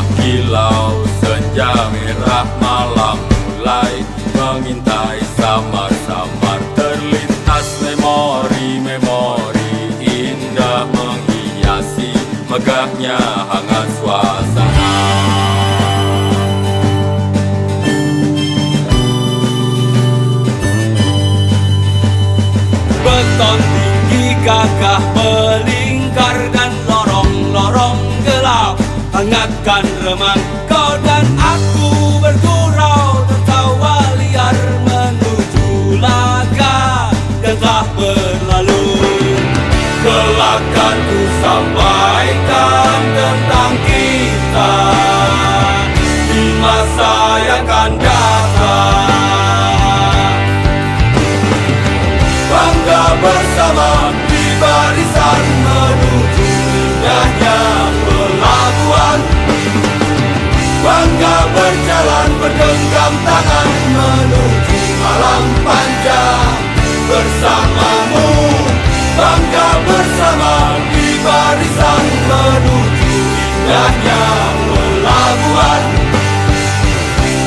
indah kilau senja merah malam mulai mengintai samar-samar terlintas memori-memori indah menghiasi megahnya hangat suasana. Beton tinggi gagah melingkar dan lorong-lorong gelap hangatkan remang kau dan aku bergurau tertawa liar menuju laga yang telah berlalu. Kelak kan ku sampaikan tentang kita di masa yang akan datang. Bangga bersama di barisan menuju indahnya pelabuhan. Bangga berjalan bergenggam tangan menuju malam panjang bersamamu. Bangga bersama di barisan menuju indahnya pelabuhan.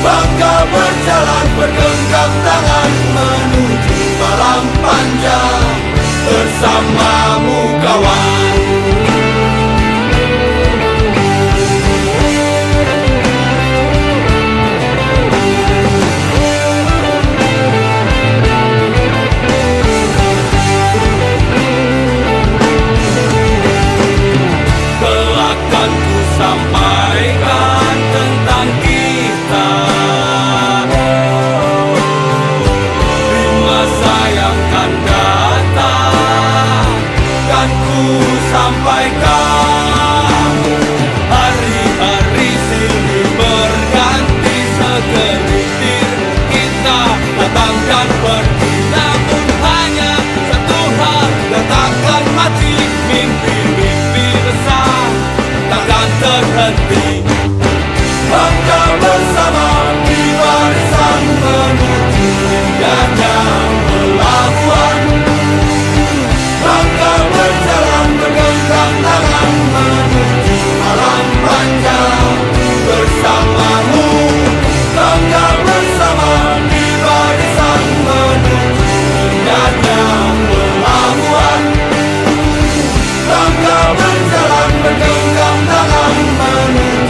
Bangga berjalan bergenggam tangan menuju malam panjang bersamamu kawan. Kelak kan ku sampaikan tentang kita di masa yang akan datang. Kan ku sampaikan hari-hari silih berganti segelintir kita datang dan pergi, namun hanya satu hal yang takkan mati, mimpi-mimpi besar takkan terhenti. Bangga bersama di barisan menuju indahnya pelabuhan. Bangga berjalan bergenggam tangan menuju malam panjang bersamamu. Bangga bersama di barisan menuju indahnya pelabuhan. Bangga berjalan bergenggam tangan menuju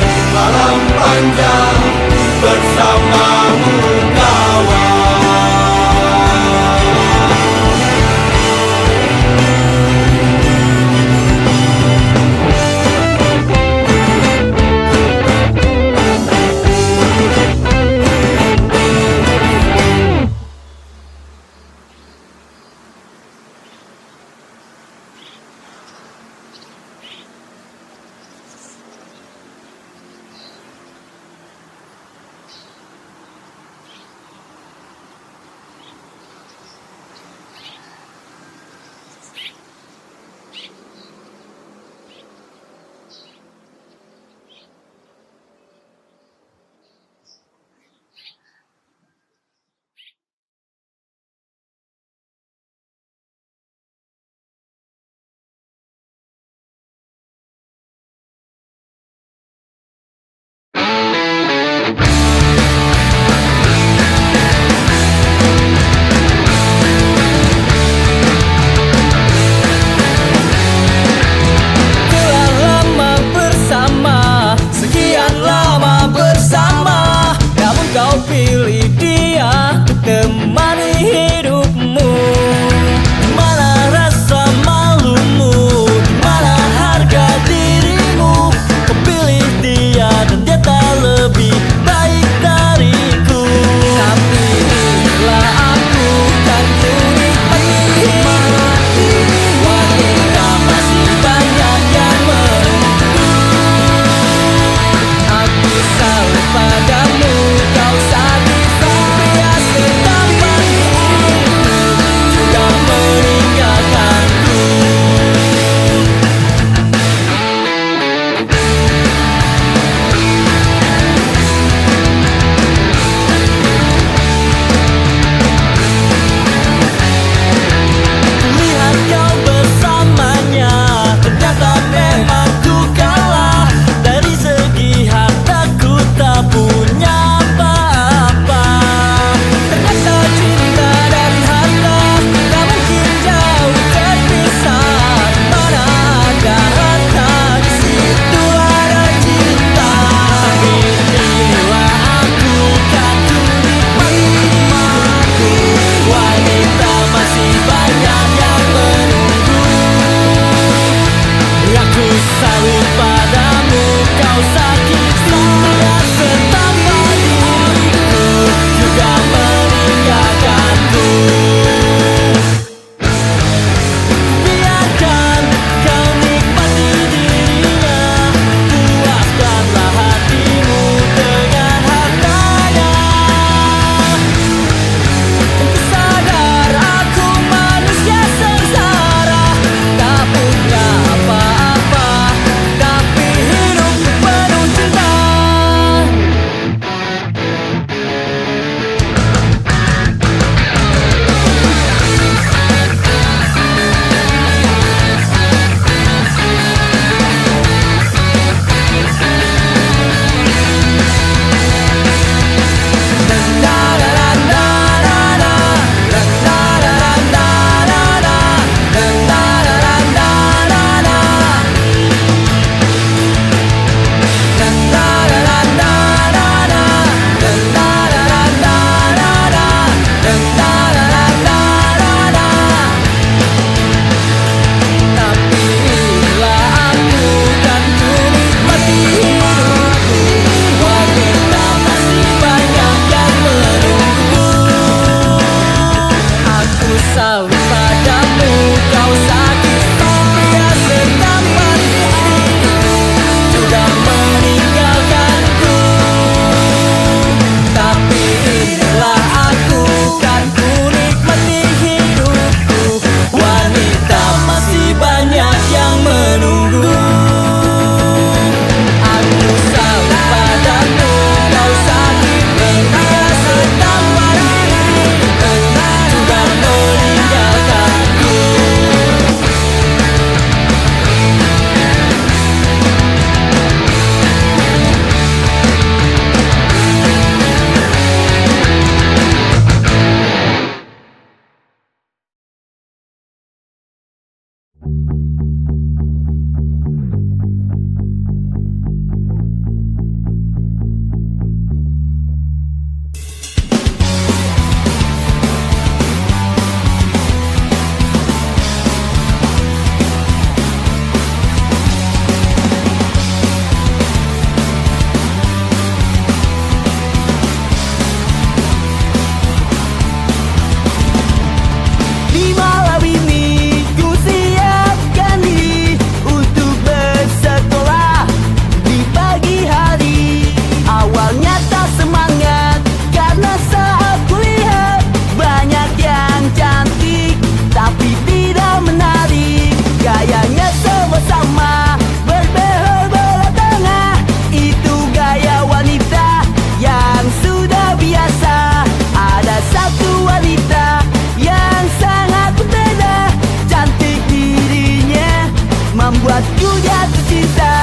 jatuh cinta.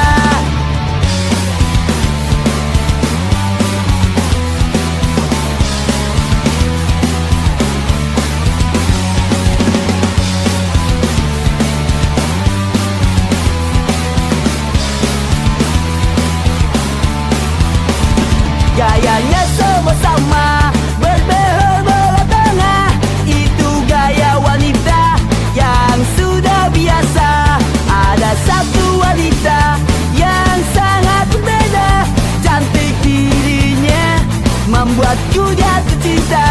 Gayanya semua sama, berbehel belah tengah. Itu gaya wanita yang sudah biasa. Ada satu wanita yang sangat berbeda. Cantik dirinya membuatku jatuh cinta.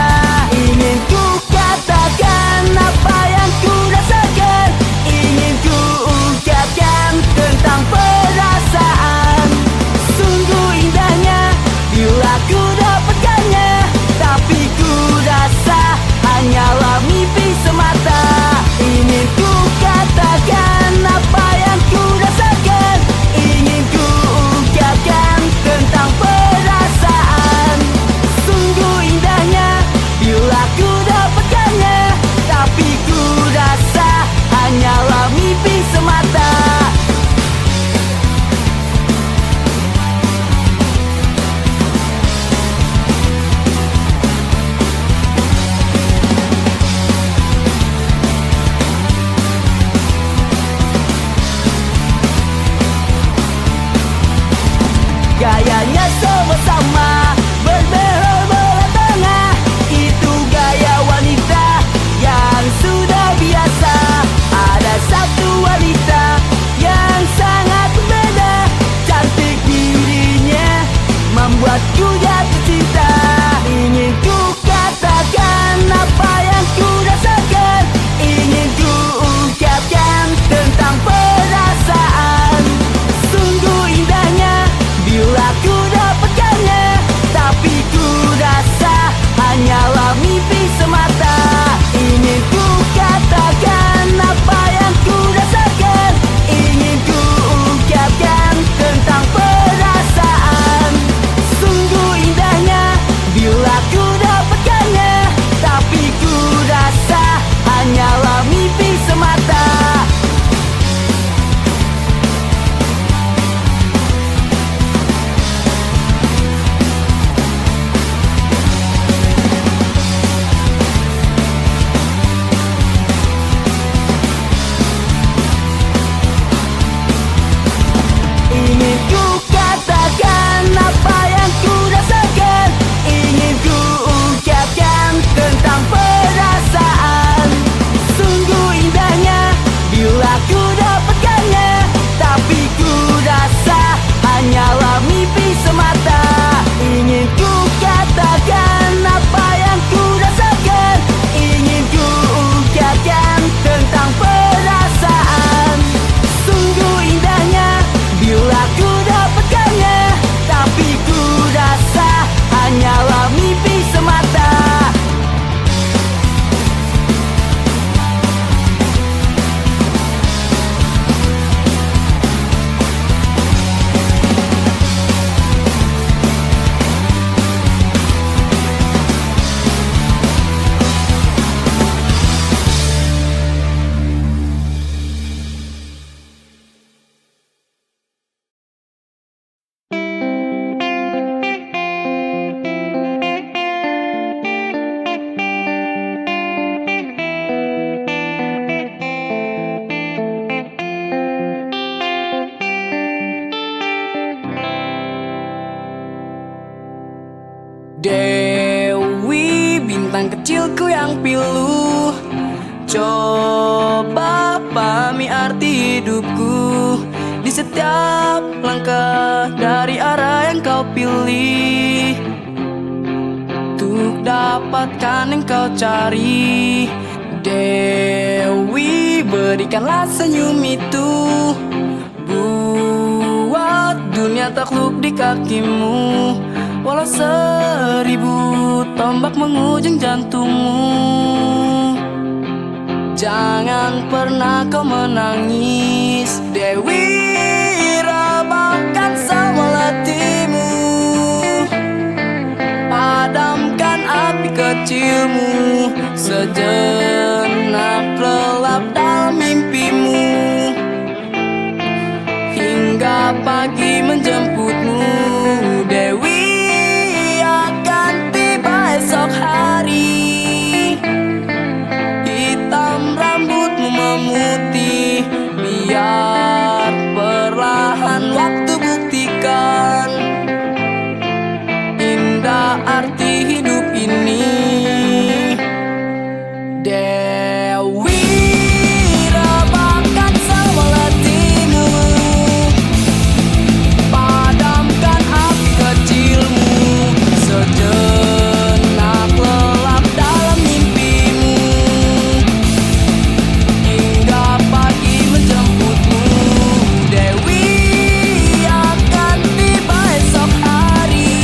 Ingin ku katakan apa yang ku rasakan. Ingin ku ungkapkan tentang perasaan. Sungguh indahnya bila ku dapatkannya, tapi ku rasa hanyalah mimpi semata. Ingin ku katakan apa yang ku rasakan. Ingin ku ungkapkan tentang perasaan. Sungguh indahnya bila ku dapatkannya, tapi ku rasa hanyalah mimpi semata. Gayanya semua sama, berbehel belah tengah. Itu gaya wanita yang sudah biasa. Ada satu wanita yang sangat berbeda. Cantik dirinya membuatku jatuh cinta. Ingin ku katakan apa yang ku rasakan. Ingin ku ungkapkan tentang perasaan. Sungguh indahnya bila ku dapatkannya, tapi ku rasa hanyalah mimpi semata. Ingin ku katakan apa yang ku rasakan. Ingin ku ungkapkan tentang perasaan. Sungguh indahnya bila ku dapatkannya, tapi ku rasa hanyalah mimpi semata. Ingin ku katakan apa yang ku rasakan. Ingin ku ungkapkan tentang perasaan. Sungguh indahnya bila ku dapatkannya, tapi ku rasa hanyalah mimpi semata. Ingin ku katakan apa yang ku rasakan. Ingin ku ungkapkan tentang perasaan. Sungguh indahnya bila ku dapatkannya, tapi ku rasa hanyalah mimpi semata. Dewi, bintang kecilku yang pilu, coba pahami arti hidupku. Di setiap langkah dari arah yang kau pilih, untuk dapatkan yang kau cari. Dewi, berikanlah senyum itu, buat dunia takluk di kakimu. Walau 1000 tombak menghujung jantungmu, jangan pernah kau menangis. Dewi, rebahkan semua letihmu, padamkan api kecilmu, sejenak lelap dalam mimpimu. pagi menjemputmu. Dewi akan tiba esok hari. Hitam rambutmu memutih, biar perlahan waktu buktikan indah arti hidup ini. Dewi, rebahkan semua letihmu, padamkan api kecilmu, sejenak lelap dalam mimpimu, hingga pagi menjemputmu. Dewi akan tiba esok hari.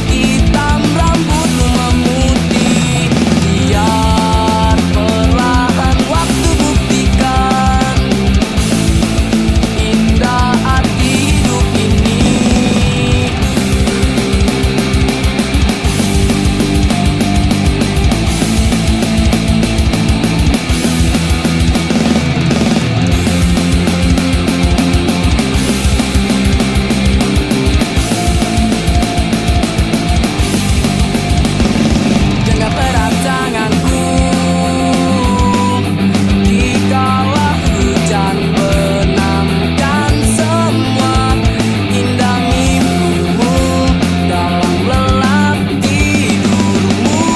Hitam rambutmu memutih, biar perlahan waktu buktikan indah arti hidup ini. Genggam erat tanganku, dikala hujan benamkan semua indah mimpimu dalam lelap tidurmu.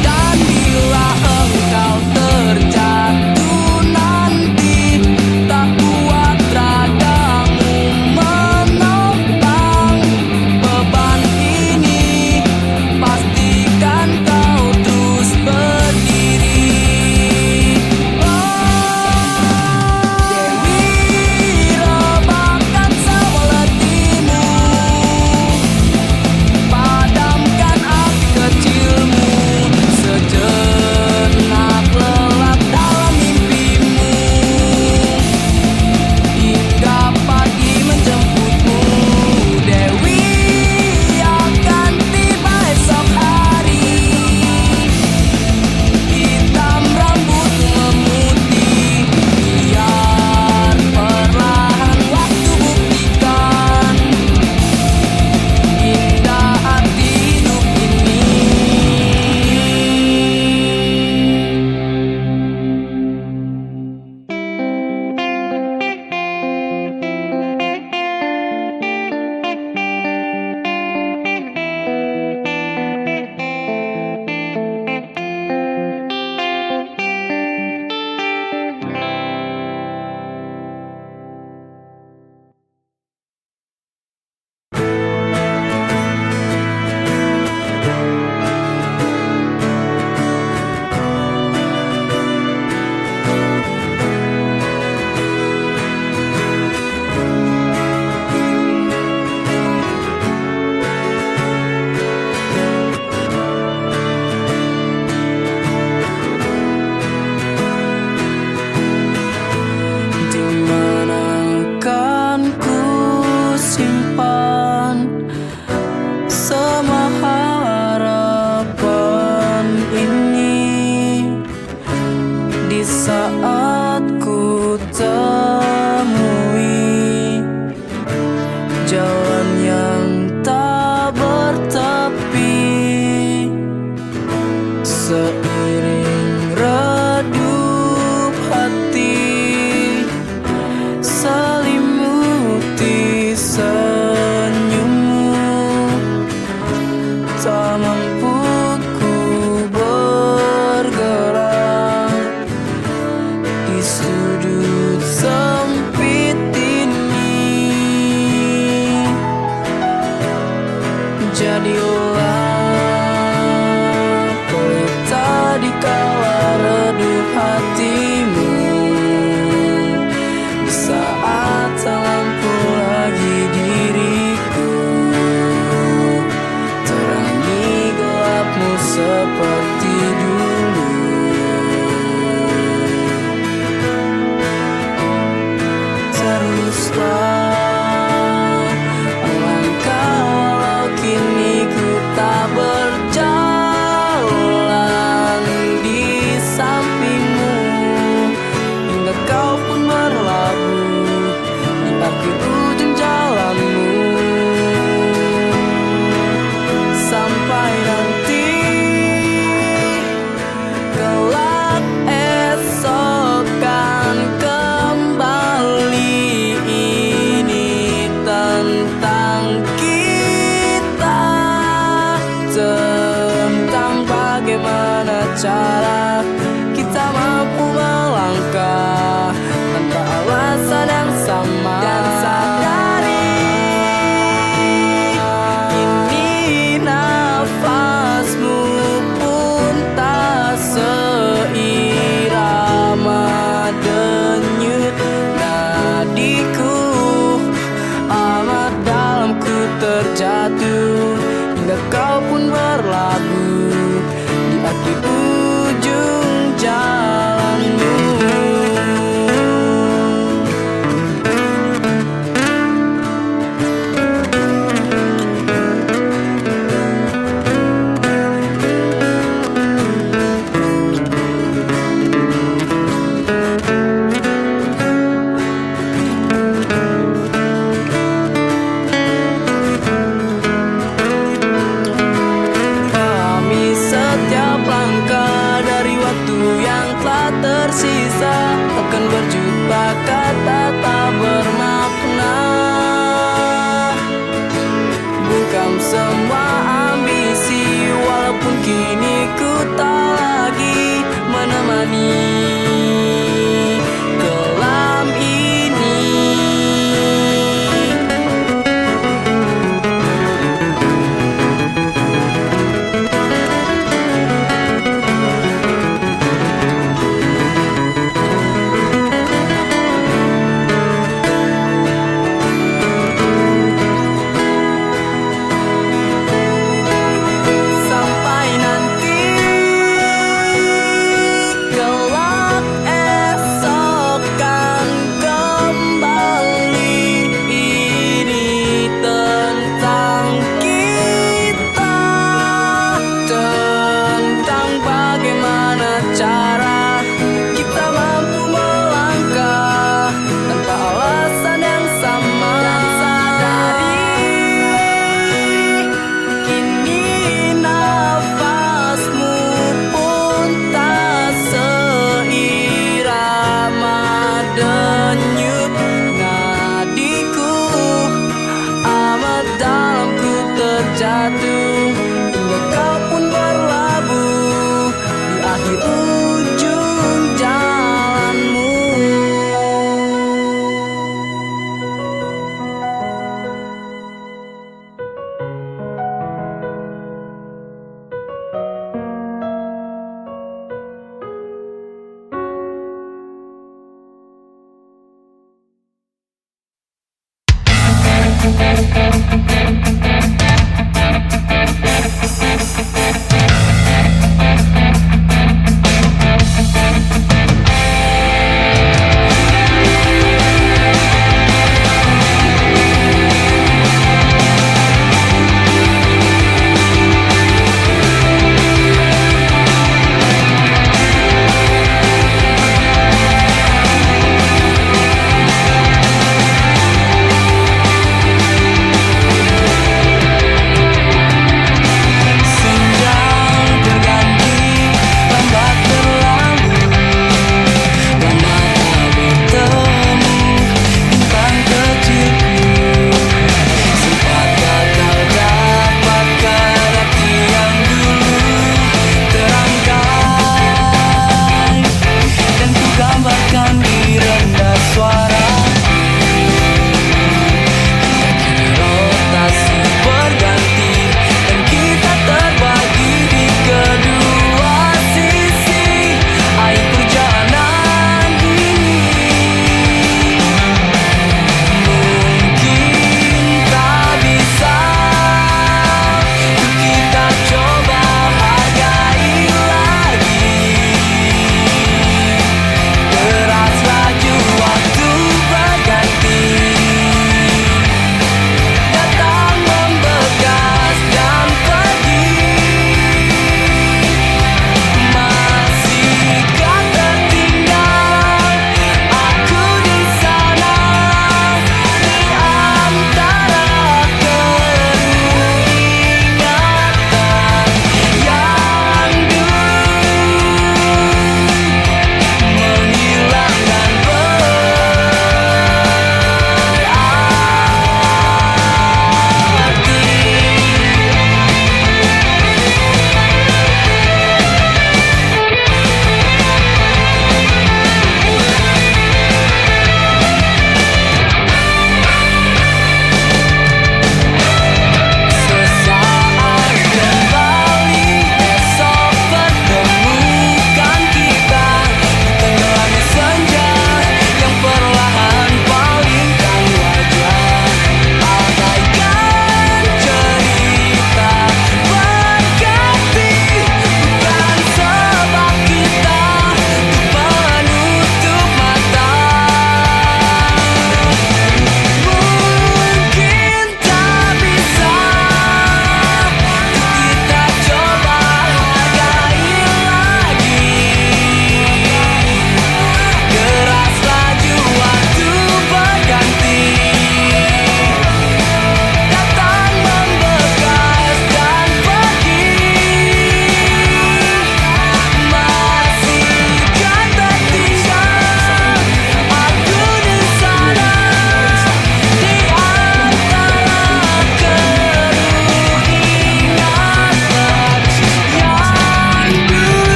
Dan bila engkau terjatuh nanti, tak kuat ragamu menopang beban ini, pastikan kau terus berdiri. Dewi, rebahkan semua letihmu, padamkan api kecilmu, sejenak lelap dalam mimpimu, hingga pagi menjemputmu. Dewi akan tiba esok hari. Hitam rambutmu memutih, biar perlahan waktu buktikan indah arti hidup ini. Di mana akan ku simpan semua harapan ini, di saat ku temui jalan yang tak bertepi, seiring redup hati selimuti senyummu, tak mampu ku bergerak di sudut sempit ini. Jadilah pelita di kala redup hatimu, di saat tak lampu lagi diriku, terangi gelapmu seperti dulu.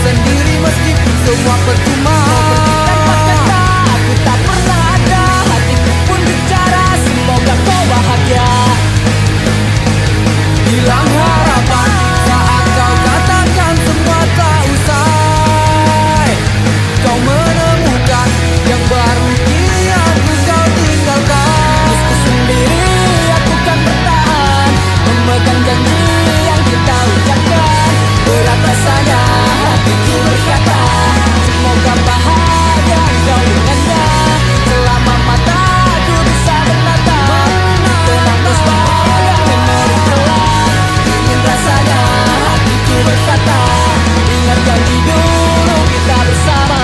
sendiri meskipun semua percuma. Tanpa kata aku tak pernah ada, hatiku pun bicara semoga kau bahagia. Hilang harapan saat kau katakan semua tak usai. Kau menemukan yang baru, kini aku kau tinggalkan. Meski sendiri aku kan bertahan, memegang janji yang kita ucapkan. Berat rasanya hatiku berkata semoga bahagia kau dengannya. Selama mataku bisa menatap, tenang tersebar memori kelam. Ingin rasanya hatiku berkata ingat janji dulu kita bersama.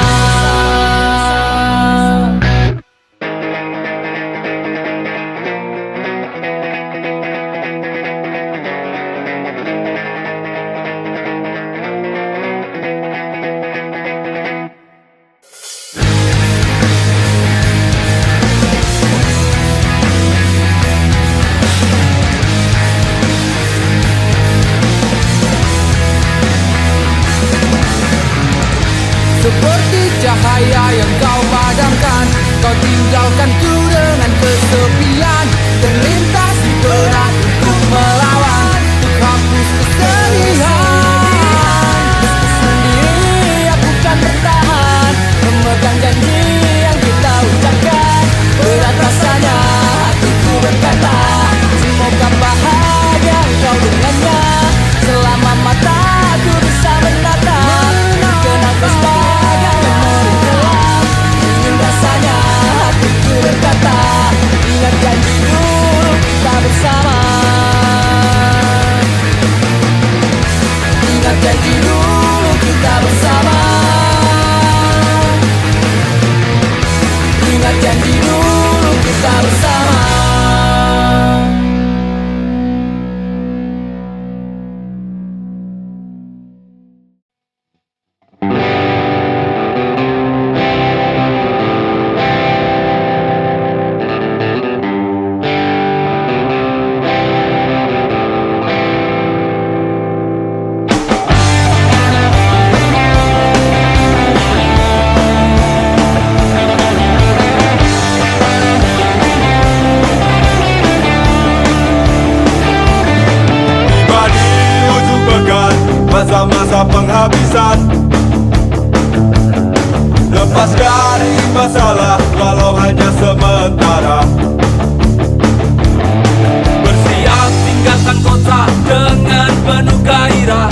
Seperti cahaya yang kau padamkan, kau tinggalkanku dengan kesepian. Terlintas di benak untuk melawan, untuk hapus kesedihan. Meski sendiri aku kan bertahan, memegang janji yang kita ucapkan. Berat rasanya hatiku berkata semoga bahagia kau dengannya. Selama mataku bisa menatap, kenang sebagai memori kelam. Ingin rasanya hatiku berkata ingat janji dulu kita bersama. Ingat janji dulu kita bersama. Ingat janji dulu kita bersama. Tiba di ujung pekan, masa-masa penghabisan. Lepas dari masalah walau hanya sementara. Bersiap tinggalkan kota dengan penuh gairah.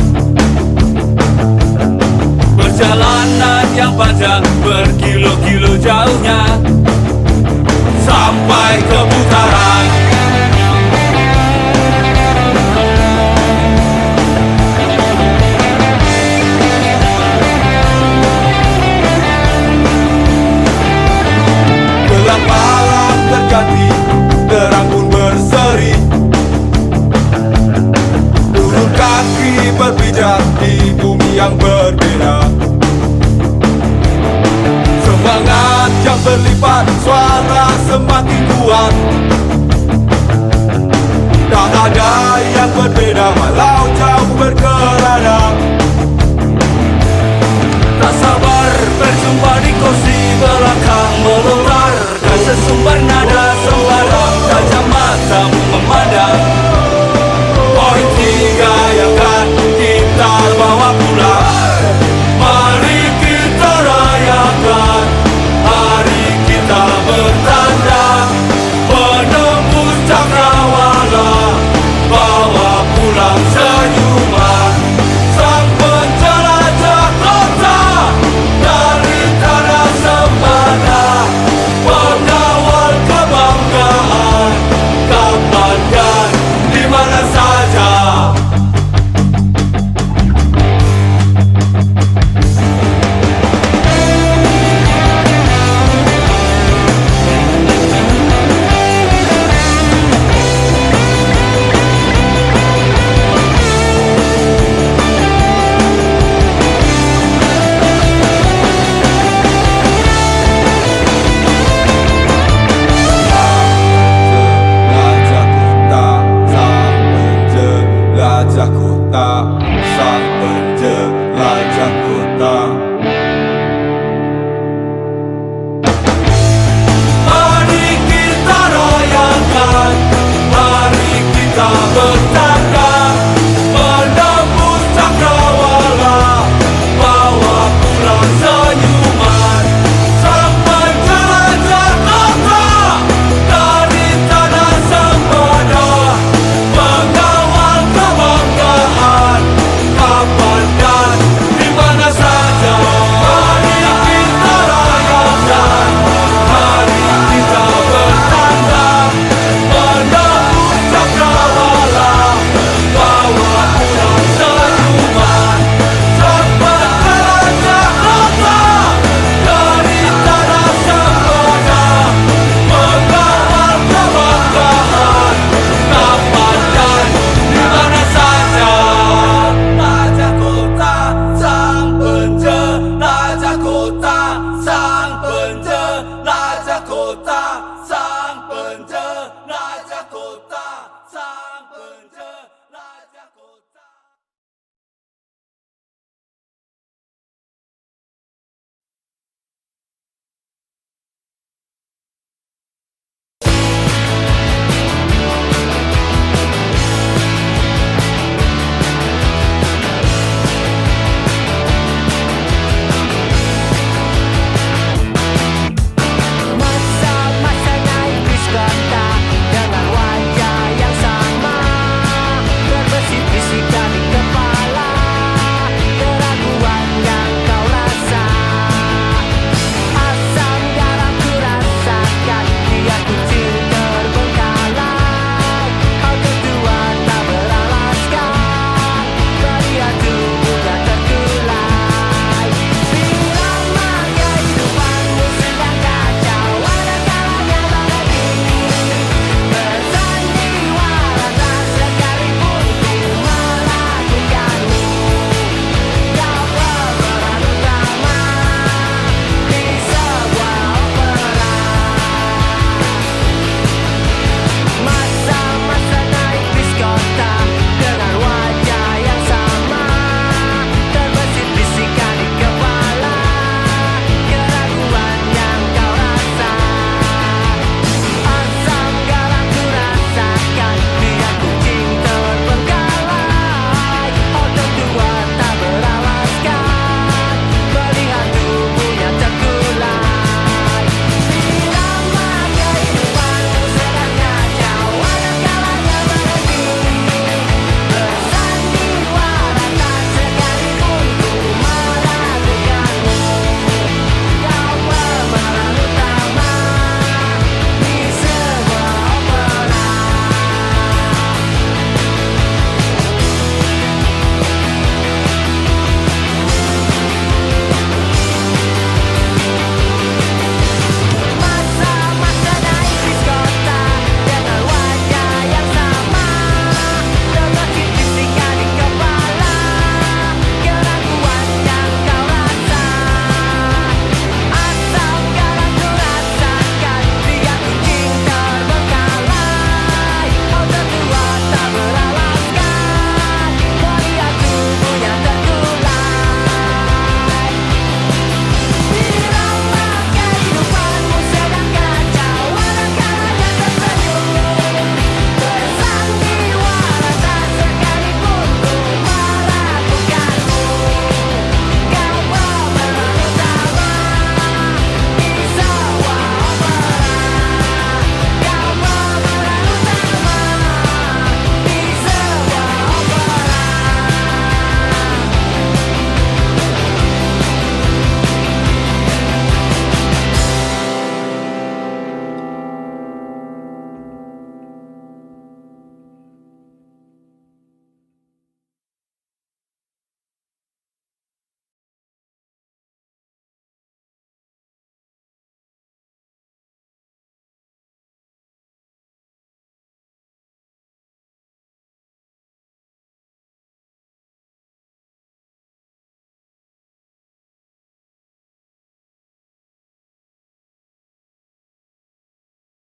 Perjalanan yang panjang berkilo-kilo jauhnya, sampai ke putaran. Gelap malam terganti, terang pun berseri. Turun kaki berpijak di bumi yang berbeda. Semangat yang berlipat, suara semakin kuat. Tak ada yang berbeda walau jauh berkelana. Tak sabar berjumpa di kursi belakang melontarkan sesumber nada sembarang tajam matamu memandang.